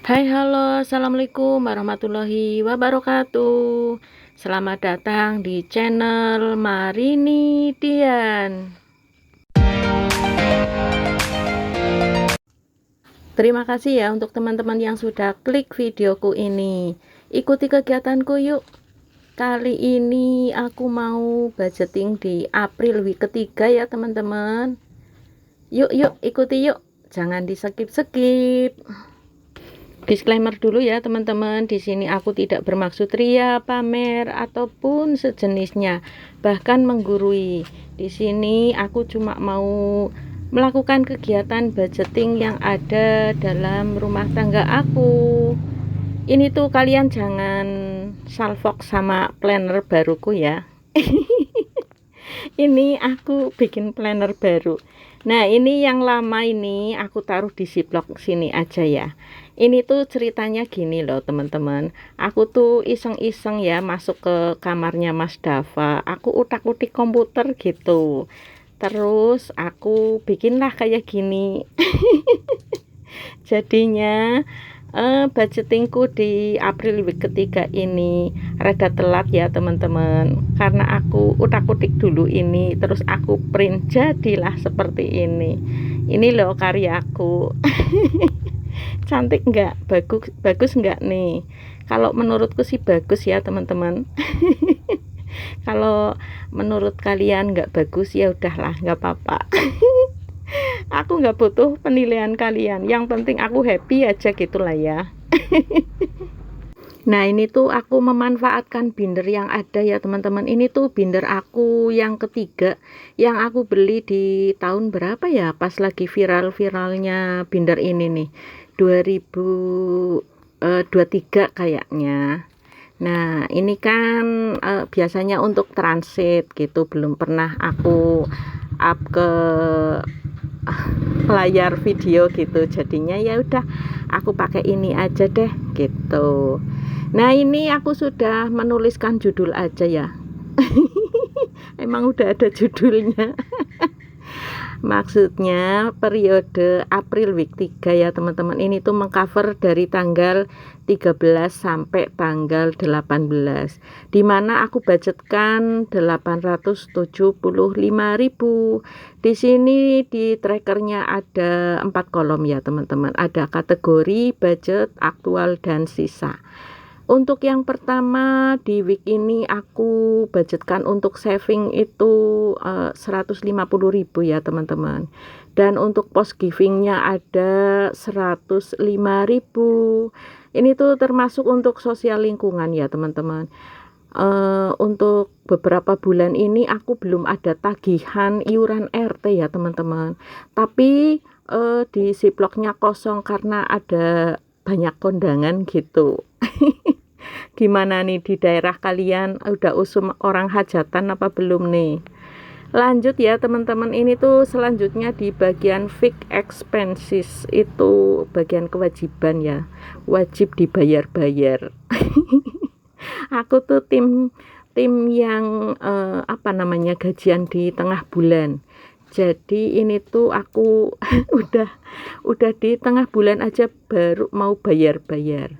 Hai, halo, assalamualaikum warahmatullahi wabarakatuh. Selamat datang di channel Marini Dian. Terima kasih ya untuk teman-teman yang sudah klik videoku ini. Ikuti kegiatanku yuk. Kali ini aku mau budgeting di April week ketiga ya teman-teman. Yuk ikuti yuk. Jangan di skip. Disclaimer dulu ya teman-teman, di sini aku tidak bermaksud ria, pamer ataupun sejenisnya, bahkan menggurui. Di sini aku cuma mau melakukan kegiatan budgeting yang ada dalam rumah tangga aku. Ini tuh kalian jangan salfok sama planner baruku ya. Ini aku bikin planner baru. Nah, ini yang lama ini aku taruh di ziplock sini aja ya. Ini tuh ceritanya gini loh teman-teman. Aku tuh iseng-iseng ya masuk ke kamarnya Mas Dava. Aku utak-utik komputer gitu. Terus aku bikinlah kayak gini. Jadinya budgetingku di April week ketiga ini rada telat ya teman-teman, karena aku utak-utik dulu ini terus aku print, jadilah seperti ini loh karyaku. Cantik enggak? Bagus enggak nih? Kalau menurutku sih bagus ya teman-teman. Kalau menurut kalian enggak bagus ya udahlah, enggak apa-apa. Aku nggak butuh penilaian kalian, yang penting aku happy aja gitulah ya. Nah, ini tuh aku memanfaatkan binder yang ada ya teman-teman. Ini tuh binder aku yang ketiga, yang aku beli di tahun berapa ya, pas lagi viral-viralnya binder ini nih, 2023 kayaknya. Nah, ini kan biasanya untuk transit gitu, belum pernah aku up ke layar video gitu, jadinya ya udah aku pakai ini aja deh gitu. Nah, ini aku sudah menuliskan judul aja ya. Emang udah ada judulnya. Maksudnya periode April week 3 ya teman-teman. Ini tuh mengcover dari tanggal 13 sampai tanggal 18, dimana aku budgetkan 875.000. Di sini di trackernya ada 4 kolom ya teman-teman. Ada kategori, budget, aktual, dan sisa. Untuk yang pertama di week ini aku budgetkan untuk saving itu 150.000 ya teman-teman. Dan untuk post givingnya ada 105.000. Ini tuh termasuk untuk sosial lingkungan ya teman-teman. Untuk beberapa bulan ini aku belum ada tagihan iuran RT ya teman-teman. Tapi di ziplocknya kosong karena ada banyak kondangan gitu. Gimana nih di daerah kalian, udah usum orang hajatan apa belum nih? Lanjut ya teman-teman, ini tuh selanjutnya di bagian fixed expenses, itu bagian kewajiban ya, wajib dibayar-bayar. Aku tuh tim yang gajian di tengah bulan. Jadi ini tuh aku udah di tengah bulan aja baru mau bayar-bayar.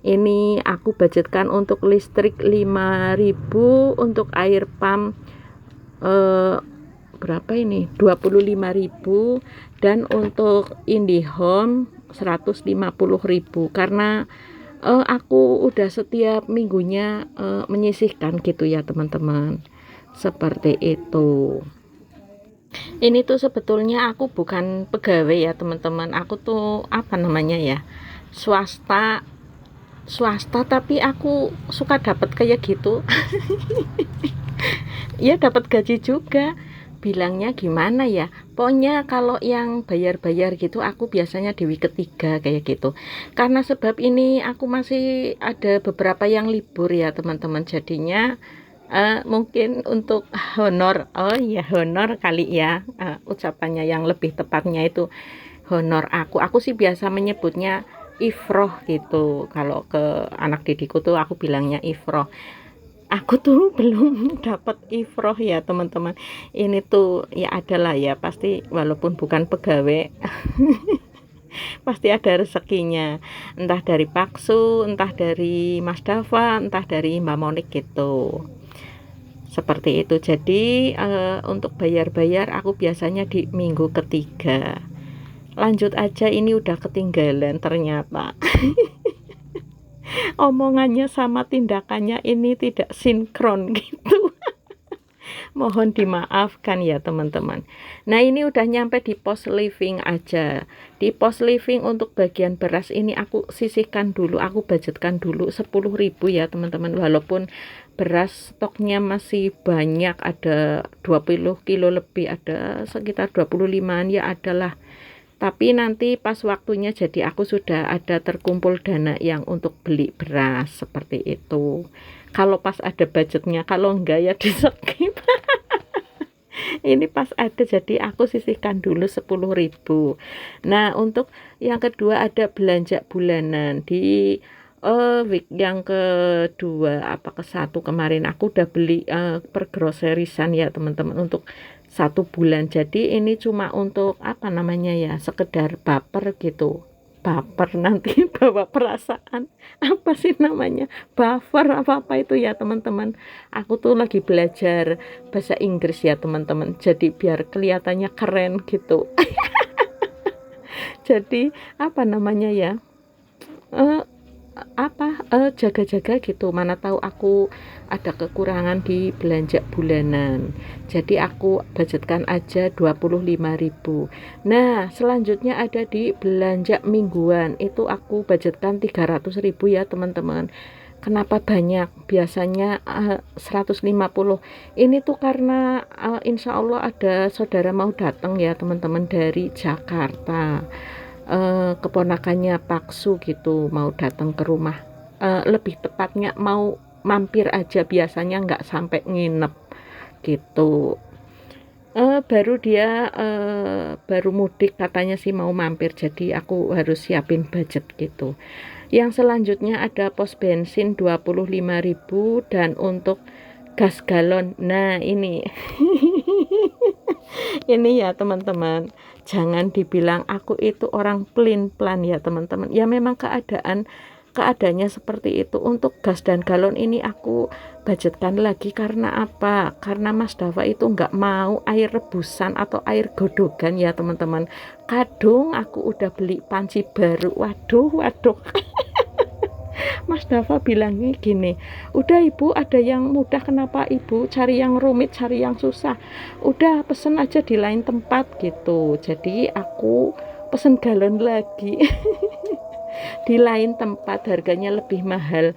Ini aku budgetkan untuk listrik 5.000, untuk air pump berapa ini? 25.000, dan untuk IndiHome 150.000, karena aku udah setiap minggunya menyisihkan gitu ya teman-teman. Seperti itu. Ini tuh sebetulnya aku bukan pegawai ya teman-teman. Aku tuh swasta, tapi aku suka dapat kayak gitu. Ya dapat gaji juga, bilangnya gimana ya, pokoknya kalau yang bayar-bayar gitu aku biasanya di week ketiga kayak gitu. Karena sebab ini aku masih ada beberapa yang libur ya teman-teman, jadinya mungkin untuk honor, honor kali ya, ucapannya yang lebih tepatnya itu honor. Aku sih biasa menyebutnya ifroh gitu. Kalau ke anak didikku tuh aku bilangnya ifroh. Aku tuh belum dapat ifroh ya teman-teman. Ini tuh ya adalah ya, pasti walaupun bukan pegawai Pasti ada rezekinya, entah dari Paksu, entah dari Mas Dava, entah dari Mbak Monik gitu. Seperti itu. Jadi untuk bayar-bayar aku biasanya di minggu ketiga. Lanjut aja, ini udah ketinggalan ternyata. Omongannya sama tindakannya ini tidak sinkron gitu. Mohon dimaafkan ya teman-teman. Nah ini udah nyampe di pos living aja. Di pos living untuk bagian beras ini aku sisihkan dulu, aku budgetkan dulu 10.000 ya teman-teman. Walaupun beras stoknya masih banyak, ada 20 kilo lebih, ada sekitar 25an ya adalah. Tapi nanti pas waktunya jadi aku sudah ada terkumpul dana yang untuk beli beras seperti itu. Kalau pas ada budgetnya, kalau enggak ya di skip. Ini pas ada jadi aku sisihkan dulu 10.000. Nah untuk yang kedua ada belanja bulanan di week yang kedua apa ke satu kemarin aku udah beli per groserisan ya teman-teman untuk 1 bulan. Jadi ini cuma untuk apa namanya ya, sekedar baper gitu. Baper nanti bawa perasaan, apa sih namanya, buffer apa itu ya teman-teman. Aku tuh lagi belajar bahasa Inggris ya teman-teman, jadi biar kelihatannya keren gitu. Jadi apa namanya ya, jaga-jaga gitu, mana tahu aku ada kekurangan di belanja bulanan, jadi aku budgetkan aja 25.000. Nah selanjutnya ada di belanja mingguan, itu aku budgetkan 300.000 ya teman-teman. Kenapa banyak? Biasanya 150. Ini tuh karena insya Allah ada saudara mau datang ya teman-teman dari Jakarta. Keponakannya Paksu gitu mau datang ke rumah, lebih tepatnya mau mampir aja, biasanya nggak sampai nginep gitu. Baru dia baru mudik katanya sih mau mampir, jadi aku harus siapin budget gitu. Yang selanjutnya ada pos bensin 25.000 dan untuk gas galon. Nah ini ini ya teman-teman, jangan dibilang aku itu orang pelin-pelan ya teman-teman. Ya memang keadaannya seperti itu. Untuk gas dan galon ini aku budgetkan lagi karena apa? Karena Mas Dava itu nggak mau air rebusan atau air godogan ya teman-teman. Kadung aku udah beli panci baru. Waduh. Mas Dava bilangnya gini, udah ibu ada yang mudah, kenapa ibu cari yang rumit, cari yang susah, udah pesen aja di lain tempat gitu. Jadi aku pesen galon lagi. Di lain tempat harganya lebih mahal,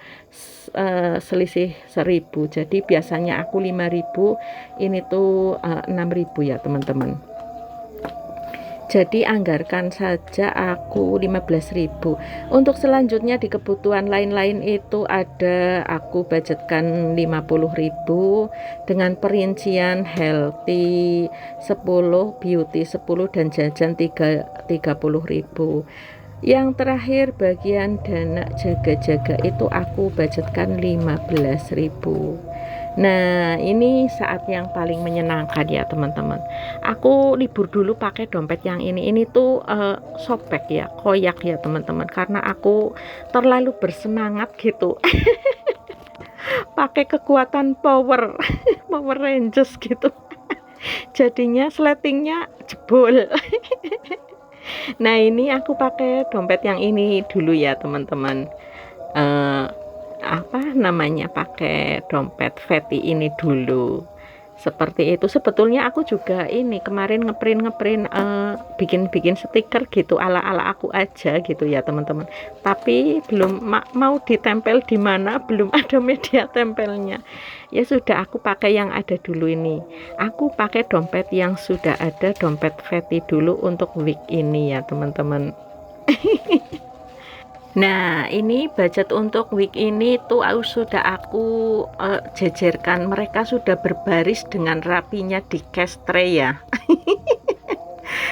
selisih 1.000. Jadi biasanya aku 5.000, ini tuh 6.000 ya teman-teman. Jadi anggarkan saja aku 15.000. Untuk selanjutnya di kebutuhan lain-lain itu ada aku budgetkan 50.000 dengan perincian healthy 10, beauty 10 dan jajan 30.000. Yang terakhir bagian dana jaga-jaga itu aku budgetkan 15.000. Nah ini saat yang paling menyenangkan ya teman-teman. Aku libur dulu pakai dompet yang ini tuh sobek ya, koyak ya teman-teman, karena aku terlalu bersemangat gitu. Pakai kekuatan Power Rangers gitu. Jadinya sletingnya jebol. Nah ini aku pakai dompet yang ini dulu ya teman-teman. Apa namanya, pakai dompet Feti ini dulu. Seperti itu. Sebetulnya aku juga ini kemarin ngeprint bikin stiker gitu ala-ala aku aja gitu ya teman-teman. Tapi belum mau ditempel di mana, belum ada media tempelnya. Ya sudah aku pakai yang ada dulu ini. Aku pakai dompet yang sudah ada, dompet Feti dulu untuk week ini ya teman-teman. Nah ini budget untuk week ini tuh sudah aku jejerkan, mereka sudah berbaris dengan rapinya di cash tray ya.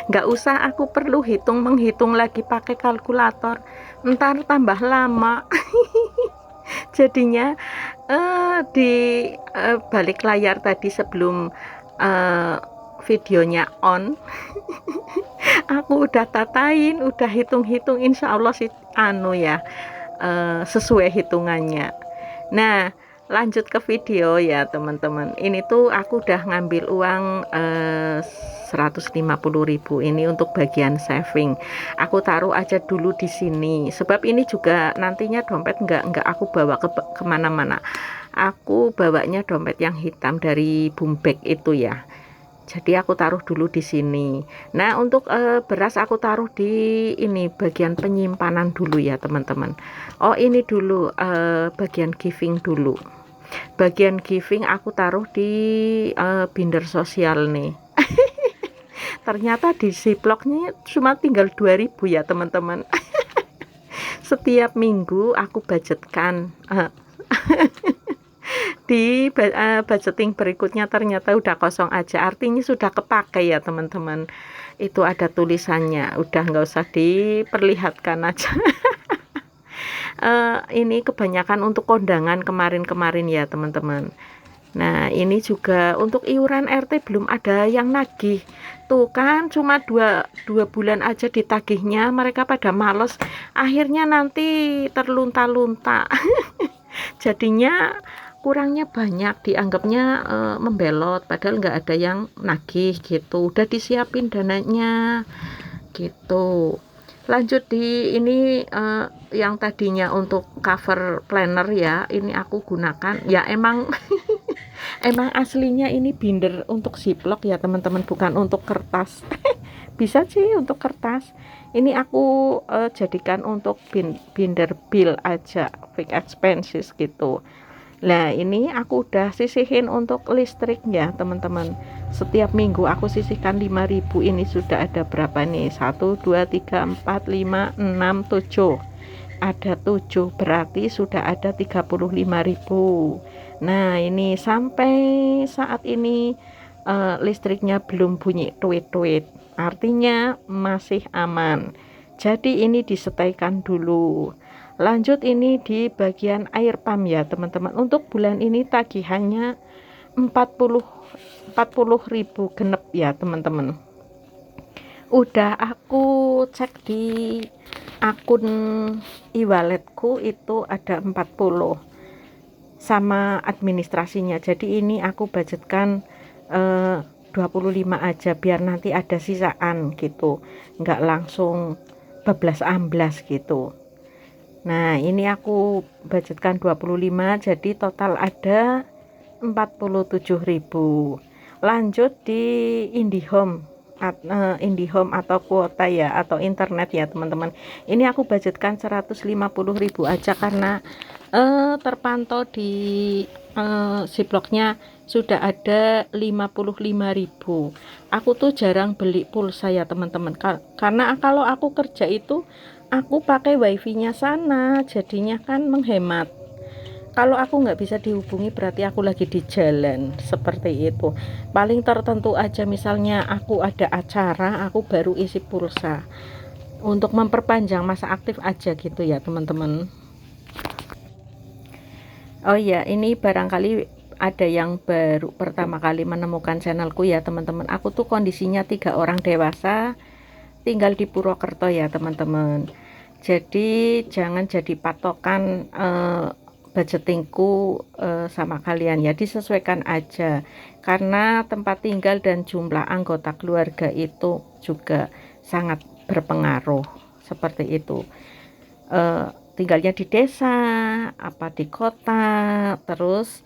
Nggak usah aku perlu menghitung lagi pakai kalkulator, ntar tambah lama. Jadinya di balik layar tadi sebelum videonya on, Aku udah tatain, udah hitung-hitung, insya Allah sih sesuai hitungannya. Nah, lanjut ke video ya teman-teman. Ini tuh aku udah ngambil uang 150.000 ini untuk bagian saving. Aku taruh aja dulu di sini. Sebab ini juga nantinya dompet nggak aku bawa kemana-mana. Aku bawanya dompet yang hitam dari Bumbag itu ya. Jadi aku taruh dulu di sini. Nah, untuk beras aku taruh di ini bagian penyimpanan dulu ya teman-teman. Oh, ini dulu bagian giving dulu. Bagian giving aku taruh di binder sosial nih. Ternyata di Ziplocknya cuma tinggal 2.000 ya teman-teman. Setiap minggu aku budgetkan di budgeting berikutnya ternyata udah kosong aja, artinya sudah kepakai ya teman-teman. Itu ada tulisannya, udah nggak usah diperlihatkan aja. Ini kebanyakan untuk kondangan kemarin-kemarin ya teman-teman. Nah, ini juga untuk iuran RT belum ada yang nagih. Tuh kan cuma dua bulan aja ditagihnya, mereka pada males. Akhirnya nanti terlunta-lunta. Jadinya kurangnya banyak, dianggapnya membelot, padahal nggak ada yang nagih gitu. Udah disiapin dananya gitu. Lanjut di ini yang tadinya untuk cover planner ya, ini aku gunakan ya emang emang aslinya ini binder untuk ziplock ya teman-teman, bukan untuk kertas. Bisa sih untuk kertas. Ini aku jadikan untuk binder bill aja, fixed expenses gitu. Nah, ini aku udah sisihin untuk listrik ya teman-teman. Setiap minggu aku sisihkan 5.000. Ini sudah ada berapa nih? 1, 2, 3, 4, 5, 6, 7. Ada 7, berarti sudah ada 35.000. Nah, ini sampai saat ini listriknya belum bunyi tweet-tweet. Artinya masih aman. Jadi ini disetaikan dulu. Lanjut ini di bagian air pump ya teman-teman. Untuk bulan ini tagihannya 40.000 genep ya teman-teman. Udah aku cek di akun e-walletku itu ada 40 sama administrasinya. Jadi ini aku budgetkan 25 aja biar nanti ada sisaan gitu. Nggak langsung bablas amblas gitu. Nah, ini aku budgetkan 25, jadi total ada 47.000. Lanjut di IndiHome atau kuota ya, atau internet ya teman-teman. Ini aku budgetkan 150.000 aja karena terpantau di Ziplocknya sudah ada 55.000. Aku tuh jarang beli pulsa ya teman-teman, karena kalau aku kerja itu aku pakai wifi-nya sana, jadinya kan menghemat. Kalau aku nggak bisa dihubungi berarti aku lagi di jalan, seperti itu. Paling tertentu aja, misalnya aku ada acara, aku baru isi pulsa untuk memperpanjang masa aktif aja gitu ya teman-teman. Oh ya, ini barangkali ada yang baru pertama kali menemukan channelku ya teman-teman. Aku tuh kondisinya 3 orang dewasa, tinggal di Purwokerto ya teman-teman. Jadi jangan jadi patokan budgetingku sama kalian ya, disesuaikan aja, karena tempat tinggal dan jumlah anggota keluarga itu juga sangat berpengaruh, seperti itu. Tinggalnya di desa apa di kota, terus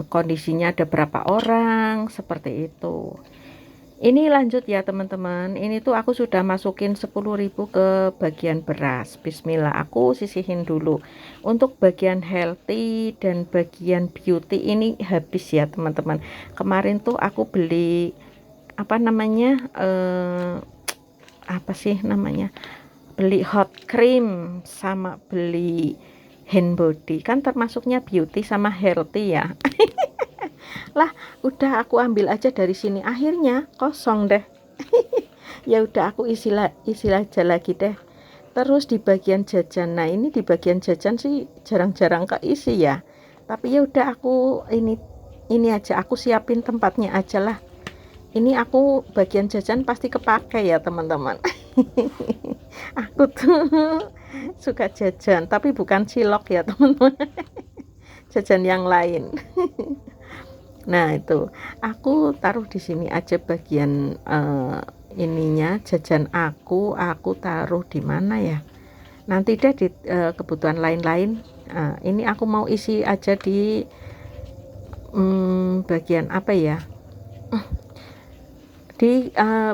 kondisinya ada berapa orang, seperti itu. Ini lanjut ya teman-teman. Ini tuh aku sudah masukin 10.000 ke bagian beras. Bismillah, aku sisihin dulu. Untuk bagian healthy dan bagian beauty ini habis ya teman-teman. Kemarin tuh aku beli apa namanya, apa sih namanya, beli hot cream sama beli hand body, kan termasuknya beauty sama healthy ya. Lah, udah aku ambil aja dari sini, akhirnya kosong deh. Ya udah aku isi aja lagi deh. Terus di bagian jajan, nah ini di bagian jajan sih jarang-jarang keisi ya, tapi ya udah aku ini aja aku siapin tempatnya aja lah. Ini aku bagian jajan pasti kepake ya teman-teman. Aku tuh suka jajan, tapi bukan cilok ya teman-teman. Jajan yang lain. Nah itu aku taruh di sini aja bagian ininya jajan aku taruh di mana ya? Nanti deh di kebutuhan lain-lain. Ini aku mau isi aja di bagian apa ya? Di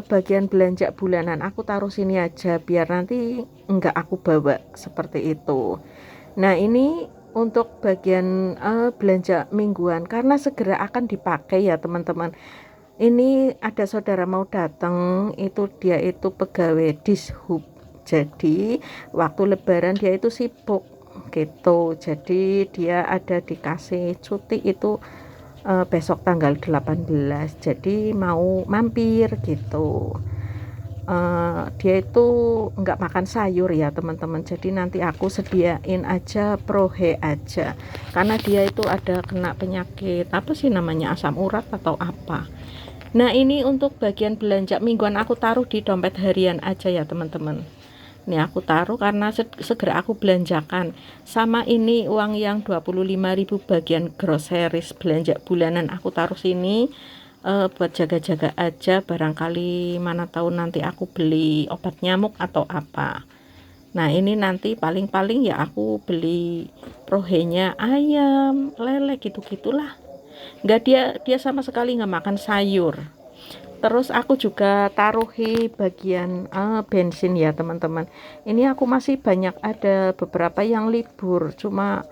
bagian belanja bulanan aku taruh sini aja biar nanti enggak aku bawa seperti itu. Nah ini untuk bagian belanja mingguan karena segera akan dipakai ya teman-teman. Ini ada saudara mau datang, itu dia itu pegawai dishub, jadi waktu lebaran dia itu sibuk gitu, jadi dia ada dikasih cuti itu besok tanggal 18, jadi mau mampir gitu. Dia itu nggak makan sayur ya teman-teman, jadi nanti aku sediain aja prohe aja karena dia itu ada kena penyakit apa sih namanya, asam urat atau apa. Nah ini untuk bagian belanja mingguan aku taruh di dompet harian aja ya teman-teman. Ini aku taruh karena segera aku belanjakan. Sama ini uang yang 25.000 bagian groceries belanja bulanan aku taruh sini buat jaga-jaga aja, barangkali mana tahu nanti aku beli obat nyamuk atau apa. Nah ini nanti paling-paling ya aku beli prohenya ayam, lele gitu-gitulah. Nggak, dia sama sekali nggak makan sayur. Terus aku juga taruhi bagian bensin ya teman-teman. Ini aku masih banyak, ada beberapa yang libur, cuma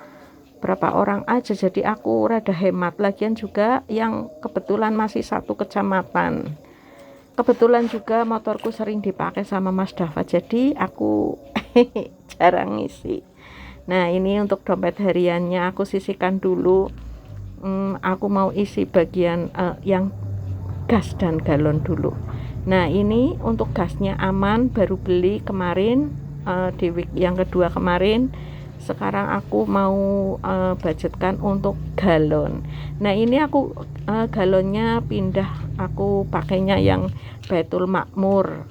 berapa orang aja, jadi aku rada hemat. Lagian juga yang kebetulan masih satu kecamatan. Kebetulan juga motorku sering dipakai sama Mas Dava, jadi aku jarang ngisi. Nah ini untuk dompet hariannya aku sisihkan dulu. Aku mau isi bagian yang gas dan galon dulu. Nah ini untuk gasnya aman, baru beli kemarin di week yang kedua kemarin. Sekarang aku mau budgetkan untuk galon. Nah ini aku galonnya pindah, aku pakainya yang Baitul Makmur,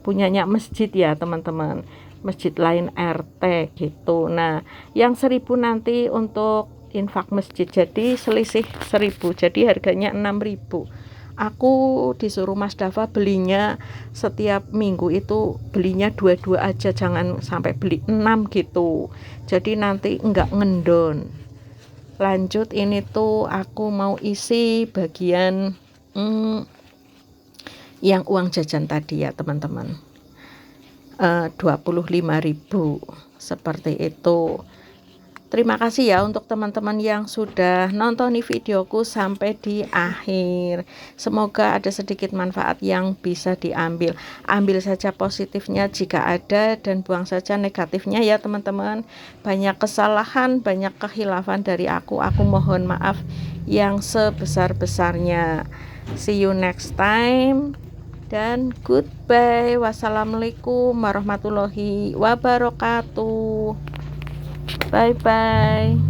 punyanya masjid ya teman-teman, masjid lain RT gitu. Nah yang 1.000 nanti untuk infak masjid, jadi selisih 1.000, jadi harganya 6.000. Aku disuruh Mas Dava belinya setiap minggu itu belinya 2 aja, jangan sampai beli 6 gitu, jadi nanti enggak ngendon. Lanjut, ini tuh aku mau isi bagian yang uang jajan tadi ya teman-teman, 25.000 seperti itu. Terima kasih ya untuk teman-teman yang sudah nonton videoku sampai di akhir. Semoga ada sedikit manfaat yang bisa diambil. Ambil saja positifnya jika ada dan buang saja negatifnya ya teman-teman. Banyak kesalahan, banyak kekhilafan dari aku mohon maaf yang sebesar-besarnya. See you next time dan goodbye. Wassalamualaikum warahmatullahi wabarakatuh. Bye bye.